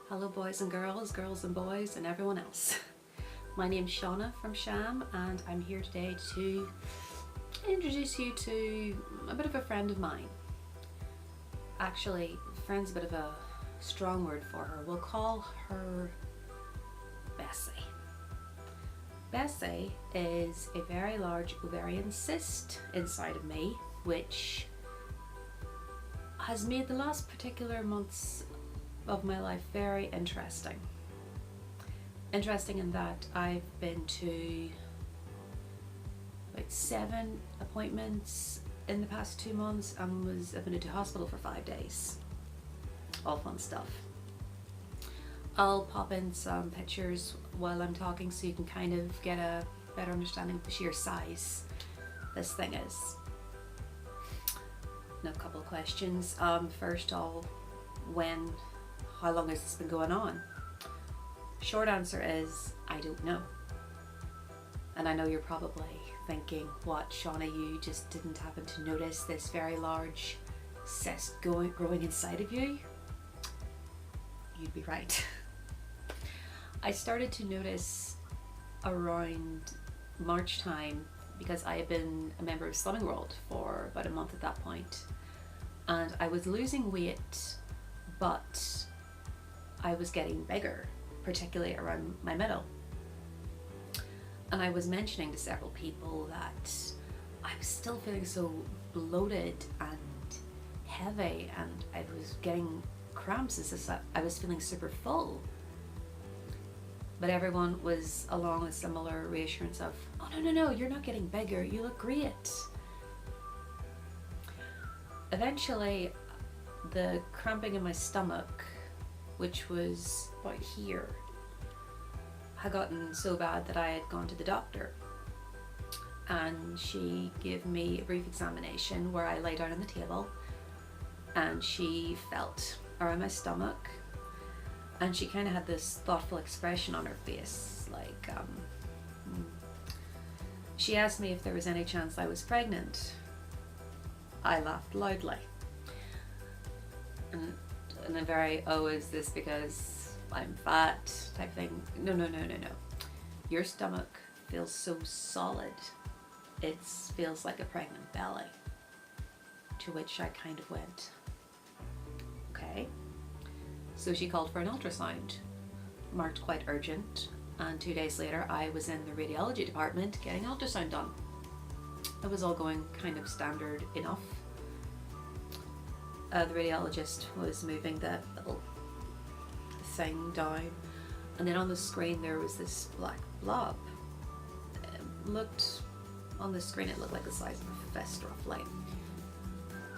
Hello boys and girls and boys and everyone else. My name's Shauna from Sham and I'm here today to introduce you to a bit of a friend of mine. Actually, friend's a bit of a strong word for her. We'll call her Bessie. Bessie is a very large ovarian cyst inside of me, which has made the last particular months of my life very interesting. Interesting in that I've been to like 7 appointments in the past 2 months and I've been into hospital for 5 days. All fun stuff. I'll pop in some pictures while I'm talking so you can kind of get a better understanding of the sheer size this thing is. Now a couple of questions. First of all, how long has this been going on? Short answer is, I don't know. And I know you're probably thinking, what, Shauna, you just didn't happen to notice this very large cyst growing inside of you? You'd be right. I started to notice around March time because I had been a member of Slimming World for about a month at that point. And I was losing weight, but I was getting bigger, particularly around my middle. And I was mentioning to several people that I was still feeling so bloated and heavy, and I was getting cramps as if I was feeling super full. But everyone was along with similar reassurance of, oh no, you're not getting bigger, you look great. Eventually, the cramping in my stomach, which was about here, had gotten so bad that I had gone to the doctor, and she gave me a brief examination where I lay down on the table and she felt around my stomach, and she kind of had this thoughtful expression on her face, like she asked me if there was any chance I was pregnant. I laughed loudly. And a very, oh, is this because I'm fat type thing? No. Your stomach feels so solid. It feels like a pregnant belly. To which I kind of went, okay. So she called for an ultrasound, marked quite urgent, and 2 days later I was in the radiology department getting ultrasound done. It was all going kind of standard enough. The radiologist was moving the little thing down, and then on the screen there was this black blob. On the screen it looked like the size of a fist roughly.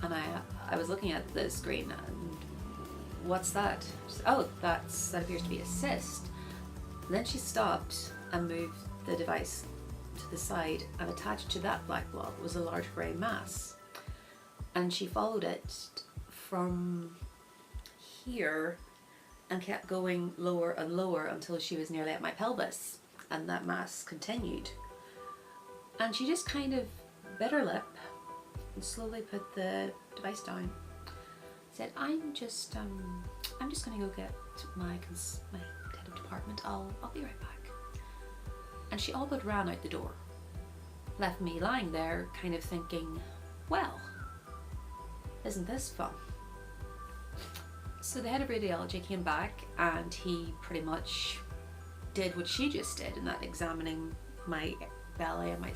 And I was looking at the screen and, what's that? She said, oh, that appears to be a cyst. And then she stopped and moved the device to the side, and attached to that black blob was a large grey mass. And she followed it from here and kept going lower and lower until she was nearly at my pelvis, and that mass continued. And she just kind of bit her lip and slowly put the device down. Said, I'm just gonna go get my head of department. I'll be right back. And she all but ran out the door, left me lying there kind of thinking, well, isn't this fun? So the head of radiology came back and he pretty much did what she just did, in that examining my belly and my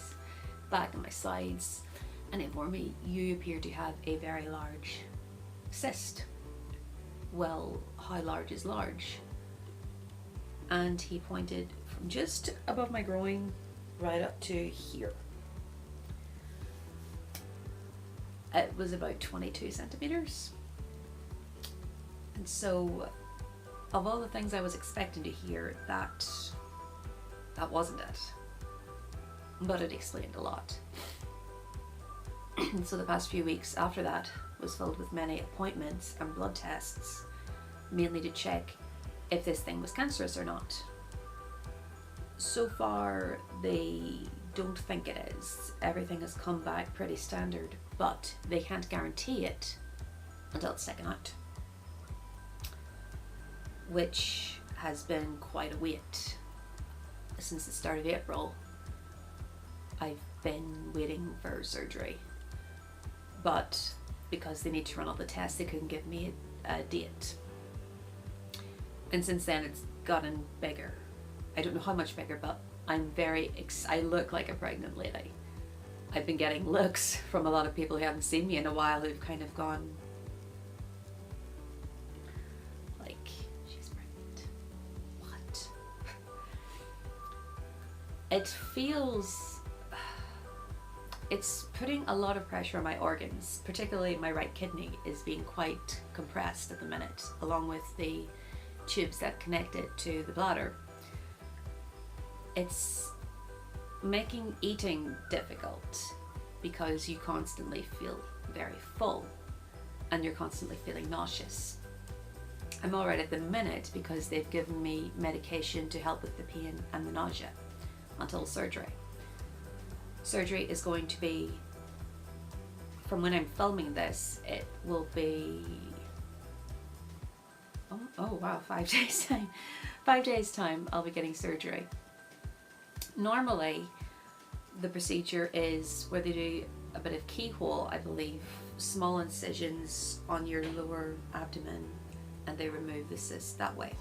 back and my sides, and informed me, you appear to have a very large cyst. Well, how large is large? And he pointed from just above my groin right up to here. It was about 22 centimeters. And so, of all the things I was expecting to hear, that wasn't it. But it explained a lot. So the past few weeks after that was filled with many appointments and blood tests, mainly to check if this thing was cancerous or not. So far, they don't think it is. Everything has come back pretty standard, but they can't guarantee it until it's taken out. which has been quite a wait. Since the start of April, I've been waiting for surgery, but because they need to run all the tests, they couldn't give me a date. And since then it's gotten bigger. I don't know how much bigger, but I'm I look like a pregnant lady. I've been getting looks from a lot of people who haven't seen me in a while, who've kind of gone like, she's pregnant. What? It feels, it's putting a lot of pressure on my organs, particularly my right kidney is being quite compressed at the minute, along with the tubes that connect it to the bladder. It's making eating difficult because you constantly feel very full and you're constantly feeling nauseous. I'm alright at the minute because they've given me medication to help with the pain and the nausea until surgery. Surgery is going to be, from when I'm filming this, it will be, oh wow, 5 days time. 5 days time I'll be getting surgery. Normally the procedure is where they do a bit of keyhole, I believe, small incisions on your lower abdomen, and they remove the cyst that way.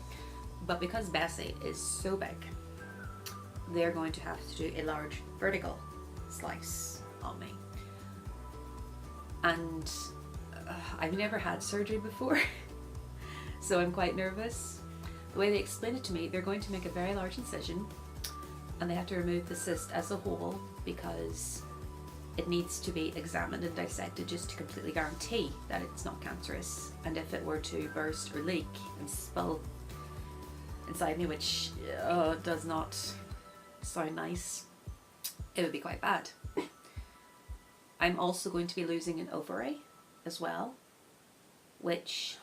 But because Bessie is so big, they're going to have to do a large vertical slice on me. And I've never had surgery before, so I'm quite nervous. The way they explained it to me, they're going to make a very large incision and they have to remove the cyst as a whole because it needs to be examined and dissected just to completely guarantee that it's not cancerous. And if it were to burst or leak and spill inside me, which does not sound nice, it would be quite bad. I'm also going to be losing an ovary as well, which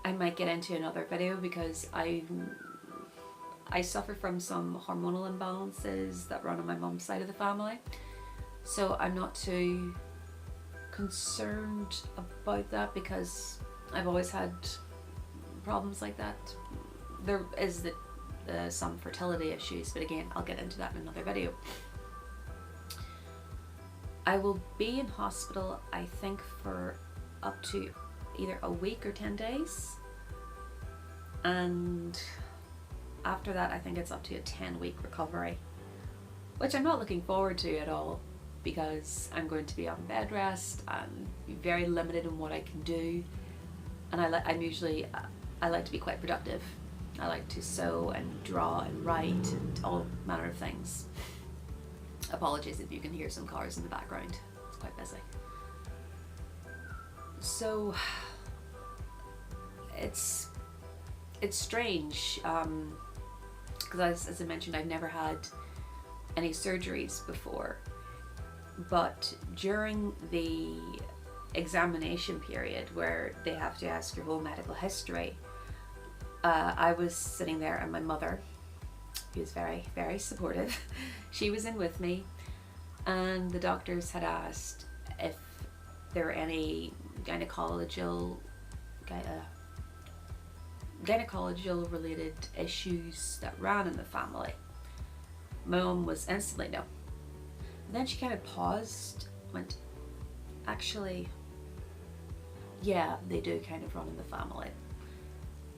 I might get into another video because I suffer from some hormonal imbalances that run on my mum's side of the family, so I'm not too concerned about that because I've always had problems like that. There is some fertility issues, but again, I'll get into that in another video. I will be in hospital, I think, for up to either a week or 10 days, and after that I think it's up to a 10-week recovery, which I'm not looking forward to at all because I'm going to be on bed rest and be very limited in what I can do, and I like to be quite productive. I like to sew and draw and write and all manner of things. Apologies if you can hear some cars in the background, it's quite busy. So it's strange because as I mentioned, I've never had any surgeries before, but during the examination period where they have to ask your whole medical history, I was sitting there and my mother, who is very, very supportive, she was in with me, and the doctors had asked if there were any gynecological related issues that ran in the family. My mum was instantly no. And then she kind of paused, went, actually, yeah, they do kind of run in the family.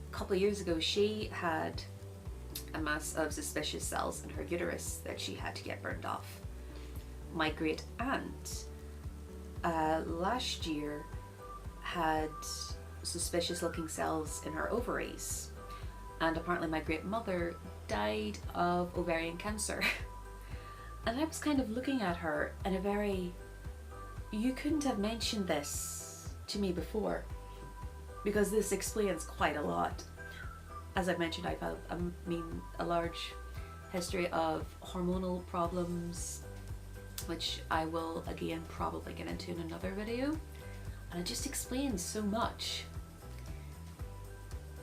A couple of years ago, she had a mass of suspicious cells in her uterus that she had to get burned off. My great aunt last year had suspicious looking cells in her ovaries, and apparently my great mother died of ovarian cancer. And I was kind of looking at her in a very, you couldn't have mentioned this to me before, because this explains quite a lot. As I've mentioned, I've had a large history of hormonal problems, which I will again probably get into in another video, and it just explains so much.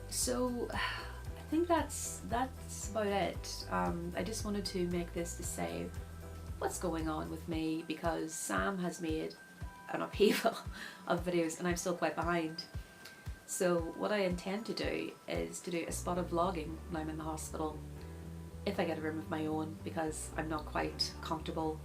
So I think that's about it. I just wanted to make this to say what's going on with me, because Sam has made an upheaval of videos and I'm still quite behind. So what I intend to do is to do a spot of vlogging when I'm in the hospital, if I get a room of my own, because I'm not quite comfortable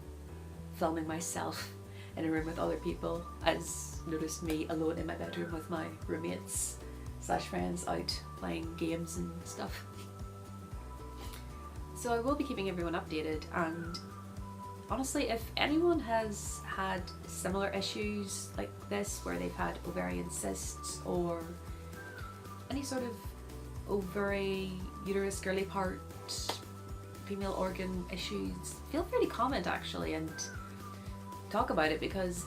filming myself in a room with other people, as noticed me alone in my bedroom with my roommates / friends out playing games and stuff. So I will be keeping everyone updated, and honestly, if anyone has had similar issues like this, where they've had ovarian cysts or any sort of ovary, uterus, girly part, female organ issues, feel free to comment actually and talk about it, because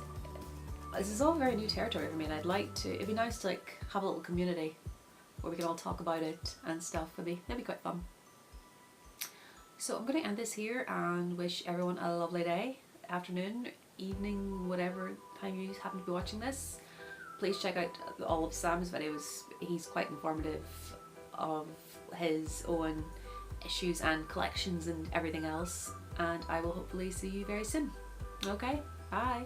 this is all very new territory for me, and it'd be nice to like have a little community where we can all talk about it and stuff. That'd be quite fun. So I'm going to end this here and wish everyone a lovely day, afternoon, evening, whatever time you happen to be watching this. Please check out all of Sam's videos. He's quite informative of his own issues and collections and everything else, and I will hopefully see you very soon. Okay, bye.